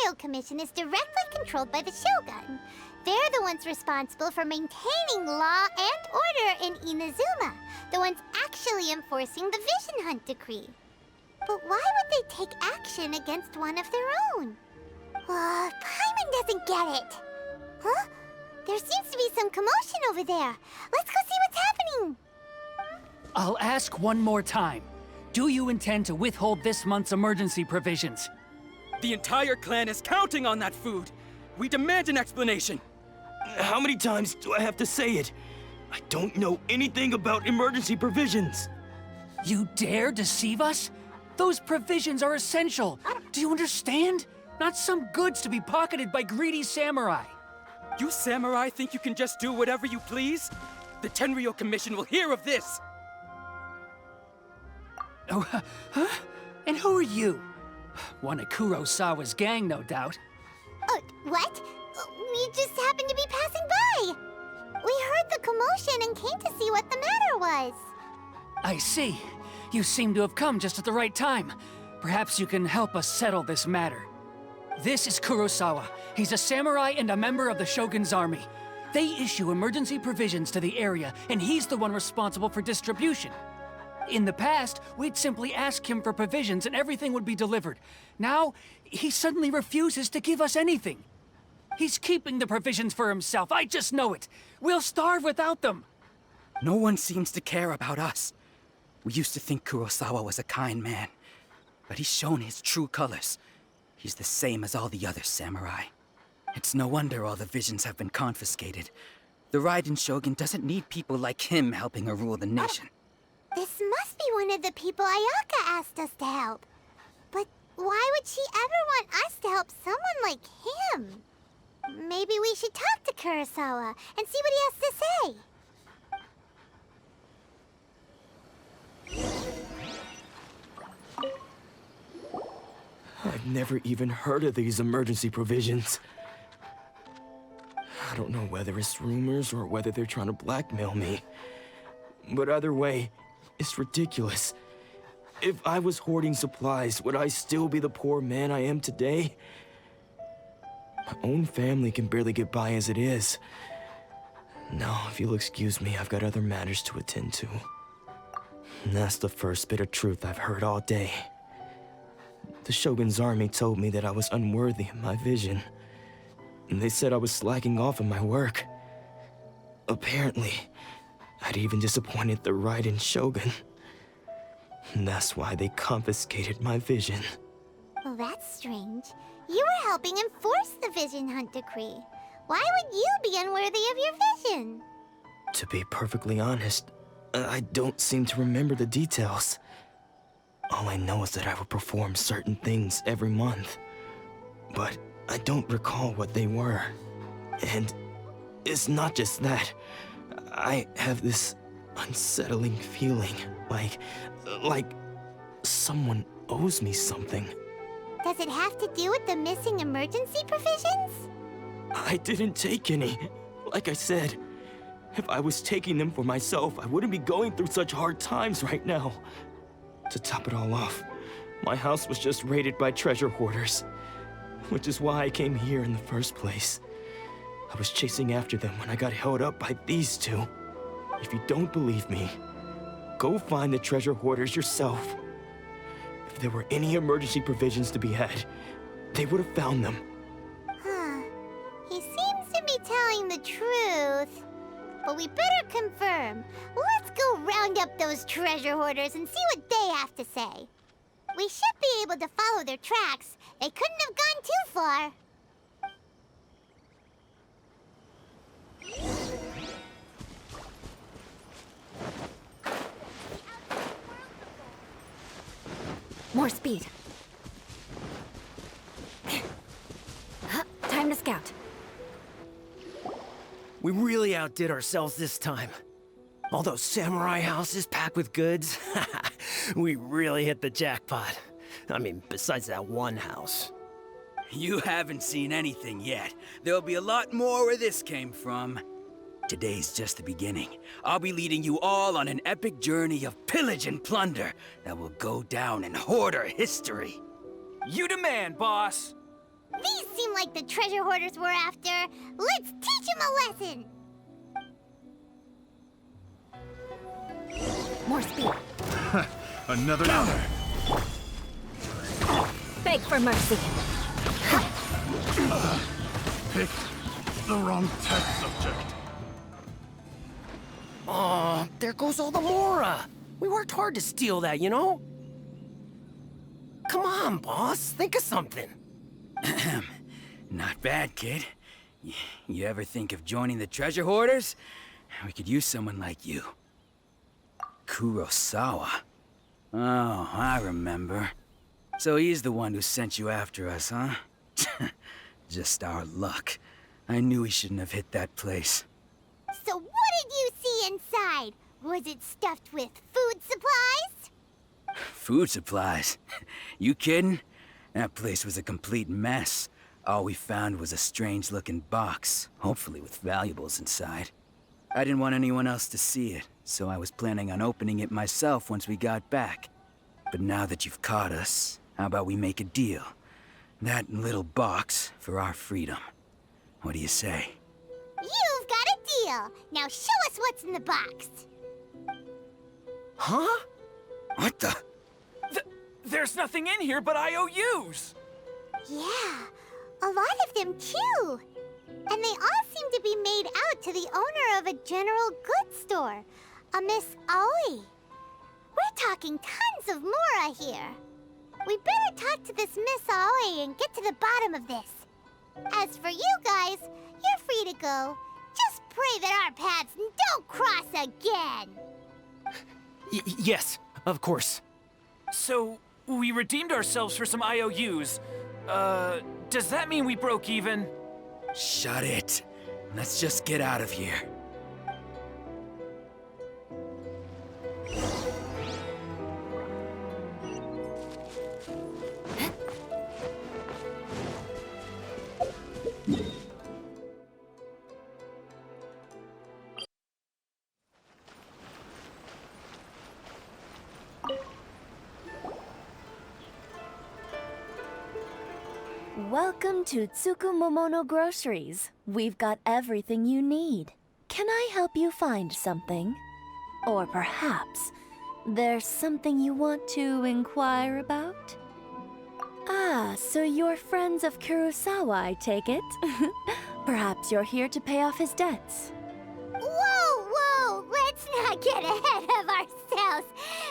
Tenryou Commission is directly controlled by the Shogun. They're the ones responsible for maintaining law and order in Inazuma, the ones actually enforcing the Vision Hunt decree. But why would they take action against one of their own? Paimon doesn't get it. Huh? There seems to be some commotion over there. Let's go see what's happening. I'll ask one more time. Do you intend to withhold this month's emergency provisions? The entire clan is counting on that food. We demand an explanation. How many times do I have to say it? I don't know anything about emergency provisions. You dare deceive us? Those provisions are essential. Do you understand? Not some goods to be pocketed by greedy samurai. You samurai think you can just do whatever you please? The Tenryou Commission will hear of this! Oh, huh? And who are you? One of Kurosawa's gang, no doubt. What? We just happened to be passing by. We heard the commotion and came to see what the matter was. I see. You seem to have come just at the right time. Perhaps you can help us settle this matter. This is Kurosawa. He's a samurai and a member of the Shogun's army. They issue emergency provisions to the area, and he's the one responsible for distribution. In the past, we'd simply ask him for provisions and everything would be delivered. Now, he suddenly refuses to give us anything. He's keeping the provisions for himself, I just know it. We'll starve without them. No one seems to care about us. We used to think Kurosawa was a kind man, but he's shown his true colors. He's the same as all the other samurai. It's no wonder all the visions have been confiscated. The Raiden Shogun doesn't need people like him helping her rule the nation. This must be one of the people Ayaka asked us to help. But why would she ever want us to help someone like him? Maybe we should talk to Kurosawa and see what he has to say. I've never even heard of these emergency provisions. I don't know whether it's rumors or whether they're trying to blackmail me. But either way, it's ridiculous. If I was hoarding supplies, would I still be the poor man I am today? My own family can barely get by as it is. Now, if you'll excuse me, I've got other matters to attend to. And that's the first bit of truth I've heard all day. The Shogun's army told me that I was unworthy of my vision. And they said I was slacking off in my work. Apparently, I'd even disappointed the Raiden Shogun. And that's why they confiscated my vision. Well, that's strange. You were helping enforce the Vision Hunt decree. Why would you be unworthy of your vision? To be perfectly honest, I don't seem to remember the details. All I know is that I would perform certain things every month. But I don't recall what they were. And it's not just that. I have this unsettling feeling, like someone owes me something. Does it have to do with the missing emergency provisions? I didn't take any. Like I said, if I was taking them for myself, I wouldn't be going through such hard times right now. To top it all off, my house was just raided by treasure hoarders, which is why I came here in the first place. I was chasing after them when I got held up by these two. If you don't believe me, go find the treasure hoarders yourself. If there were any emergency provisions to be had, they would have found them. Huh. He seems to be telling the truth. But we better confirm. Let's go round up those treasure hoarders and see what they have to say. We should be able to follow their tracks. They couldn't have gone too far. More speed. Time to scout. We really outdid ourselves this time. All those samurai houses packed with goods, we really hit the jackpot. I mean, besides that one house. You haven't seen anything yet. There'll be a lot more where this came from. Today's just the beginning. I'll be leading you all on an epic journey of pillage and plunder that will go down in hoarder history. You demand, boss. These seem like the treasure hoarders we're after. Let's teach them a lesson! More speed. Another downer. Beg for mercy. Picked the wrong test subject. Oh, there goes all the Mora. We worked hard to steal that, you know? Come on, boss. Think of something. Not bad, kid. You ever think of joining the treasure hoarders? We could use someone like you. Kurosawa. Oh, I remember. So he's the one who sent you after us, huh? Just our luck. I knew he shouldn't have hit that place. So what did you see inside? Was it stuffed with food supplies? Food supplies? You kidding? That place was a complete mess. All we found was a strange-looking box, hopefully with valuables inside. I didn't want anyone else to see it, so I was planning on opening it myself once we got back. But now that you've caught us, how about we make a deal? That little box for our freedom. What do you say? You've got a deal. Now show us what's in the box. Huh? What the? There's nothing in here but IOUs! Yeah, a lot of them too. And they all seem to be made out to the owner of a general goods store, a Miss Aoi. We're talking tons of Mora here. We better talk to this Miss Aoi and get to the bottom of this. As for you guys, you're free to go. Just pray that our paths don't cross again. Yes, of course. So, we redeemed ourselves for some IOUs. Does that mean we broke even? Shut it. Let's just get out of here. Welcome to Tsukumomono Groceries. We've got everything you need. Can I help you find something? Or perhaps there's something you want to inquire about? Ah, so you're friends of Kurosawa, I take it? Perhaps you're here to pay off his debts. Whoa! Let's not get ahead of ourselves.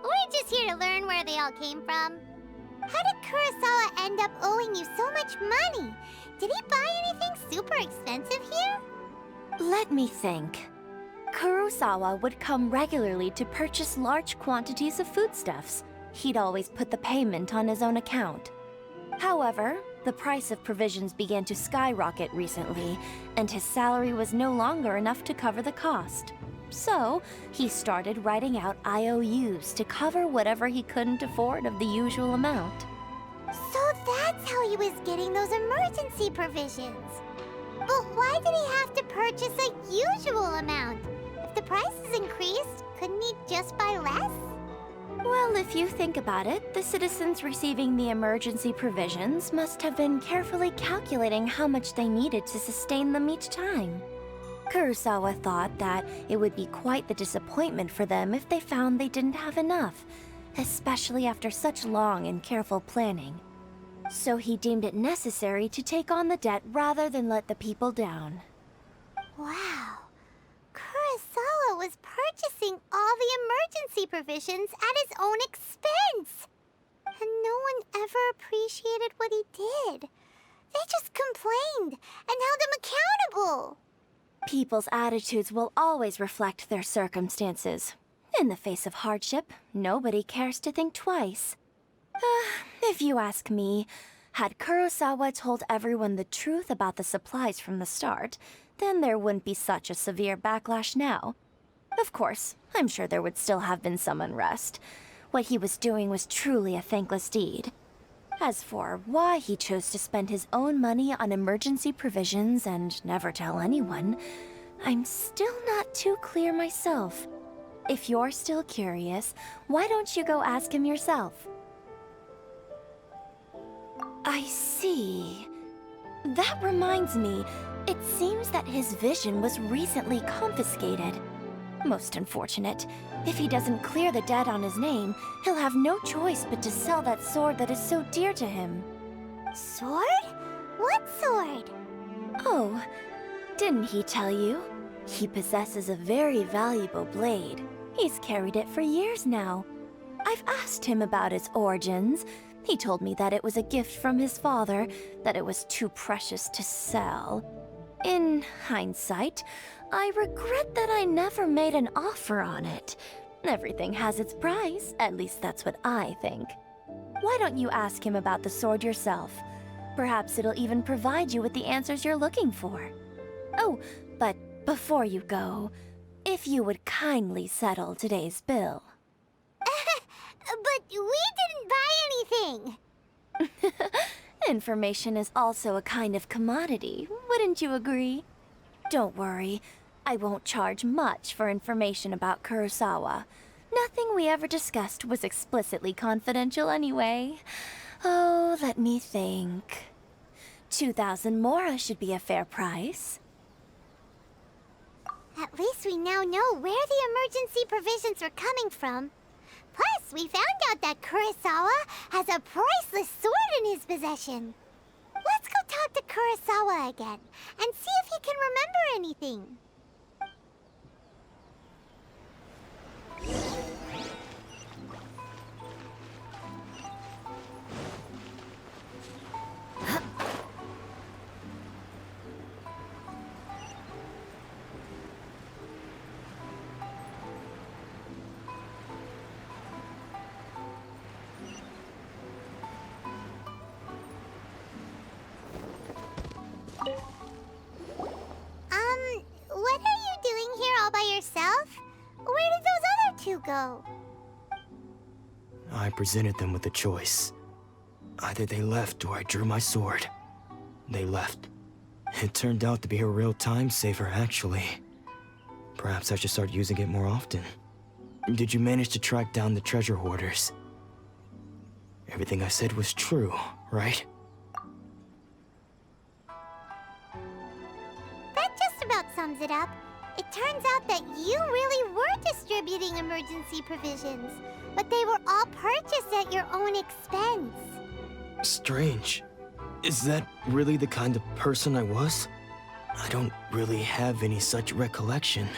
We're just here to learn where they all came from. How did Kurosawa end up owing you so much money? Did he buy anything super expensive here? Let me think. Kurosawa would come regularly to purchase large quantities of foodstuffs. He'd always put the payment on his own account. However, the price of provisions began to skyrocket recently, and his salary was no longer enough to cover the cost. So, he started writing out IOUs to cover whatever he couldn't afford of the usual amount. So that's how he was getting those emergency provisions. But why did he have to purchase a usual amount? If the prices increased, couldn't he just buy less? Well, if you think about it, the citizens receiving the emergency provisions must have been carefully calculating how much they needed to sustain them each time. Kurosawa thought that it would be quite the disappointment for them if they found they didn't have enough, especially after such long and careful planning. So he deemed it necessary to take on the debt rather than let the people down. Wow. Kurosawa was purchasing all the emergency provisions at his own expense. And no one ever appreciated what he did. They just complained and held him accountable. People's attitudes will always reflect their circumstances. In the face of hardship, nobody cares to think twice. If you ask me, had Kurosawa told everyone the truth about the supplies from the start, then there wouldn't be such a severe backlash now. Of course, I'm sure there would still have been some unrest. What he was doing was truly a thankless deed. As for why he chose to spend his own money on emergency provisions and never tell anyone, I'm still not too clear myself. If you're still curious, why don't you go ask him yourself? I see. That reminds me, it seems that his vision was recently confiscated. Most unfortunate. If he doesn't clear the debt on his name, he'll have no choice but to sell that sword that is so dear to him. Sword? What sword? Oh, didn't he tell you? He possesses a very valuable blade. He's carried it for years now. I've asked him about its origins. He told me that it was a gift from his father, that it was too precious to sell. In hindsight, I regret that I never made an offer on it. Everything has its price, at least that's what I think. Why don't you ask him about the sword yourself? Perhaps it'll even provide you with the answers you're looking for. Oh, but before you go, if you would kindly settle today's bill. But we didn't buy anything! Information is also a kind of commodity, wouldn't you agree? Don't worry, I won't charge much for information about Kurosawa. Nothing we ever discussed was explicitly confidential anyway. Oh, let me think. 2,000 mora should be a fair price. At least we now know where the emergency provisions were coming from. Plus, we found out that Kurosawa has a priceless sword in his possession. Let's go talk to Kurosawa again, and see if he can remember anything. What are you doing here all by yourself? Where did those other two go? I presented them with a choice. Either they left or I drew my sword. They left. It turned out to be a real time saver, actually. Perhaps I should start using it more often. Did you manage to track down the treasure hoarders? Everything I said was true, right? That just about sums it up. It turns out that you really were distributing emergency provisions, but they were all purchased at your own expense. Strange. Is that really the kind of person I was? I don't really have any such recollection.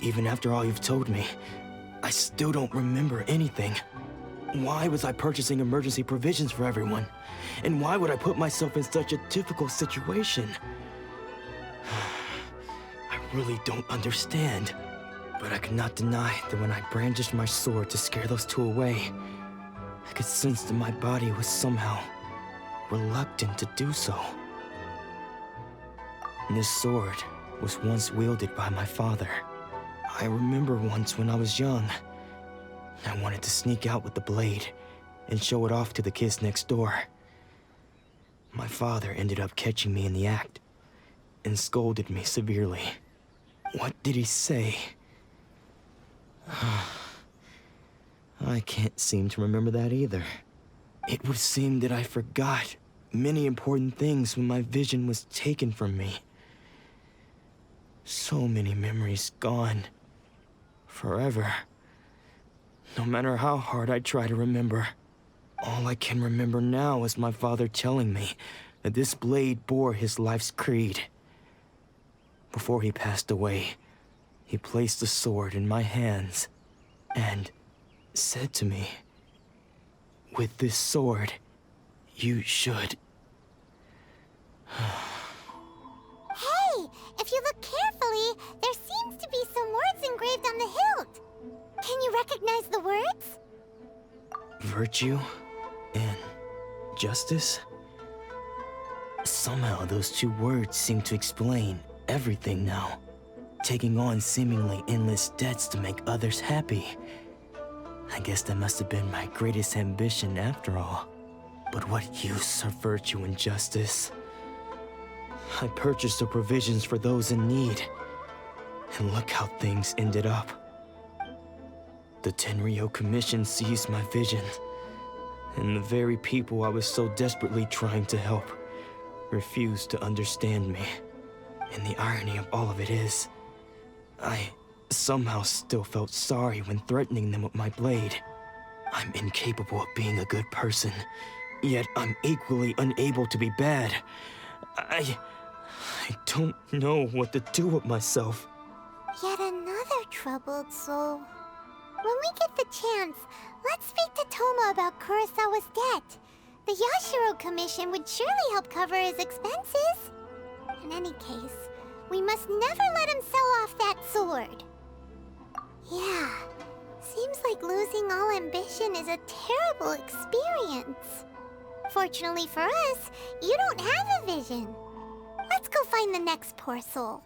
Even after all you've told me, I still don't remember anything. Why was I purchasing emergency provisions for everyone? And why would I put myself in such a difficult situation? I really don't understand. But I cannot deny that when I brandished my sword to scare those two away, I could sense that my body was somehow reluctant to do so. This sword was once wielded by my father. I remember once when I was young, I wanted to sneak out with the blade and show it off to the kids next door. My father ended up catching me in the act and scolded me severely. What did he say? I can't seem to remember that either. It would seem that I forgot many important things when my vision was taken from me. So many memories gone. Forever. No matter how hard I try to remember, all I can remember now is my father telling me that this blade bore his life's creed. Before he passed away, he placed the sword in my hands and said to me, "With this sword, you should..." Hey, if you look carefully, there seems to be some words engraved on the hilt. Can you recognize the words? Virtue and justice? Somehow those two words seem to explain everything now. Taking on seemingly endless debts to make others happy. I guess that must have been my greatest ambition after all. But what use are virtue and justice? I purchased the provisions for those in need. And look how things ended up. The Tenryo Commission seized my vision. And the very people I was so desperately trying to help refuse to understand me. And the irony of all of it is, I somehow still felt sorry when threatening them with my blade. I'm incapable of being a good person, yet I'm equally unable to be bad. I don't know what to do with myself. Yet another troubled soul. When we get the chance, let's speak to Toma about Kurosawa's debt. The Yashiro Commission would surely help cover his expenses. In any case, we must never let him sell off that sword. Yeah, seems like losing all ambition is a terrible experience. Fortunately for us, you don't have a vision. Let's go find the next poor soul.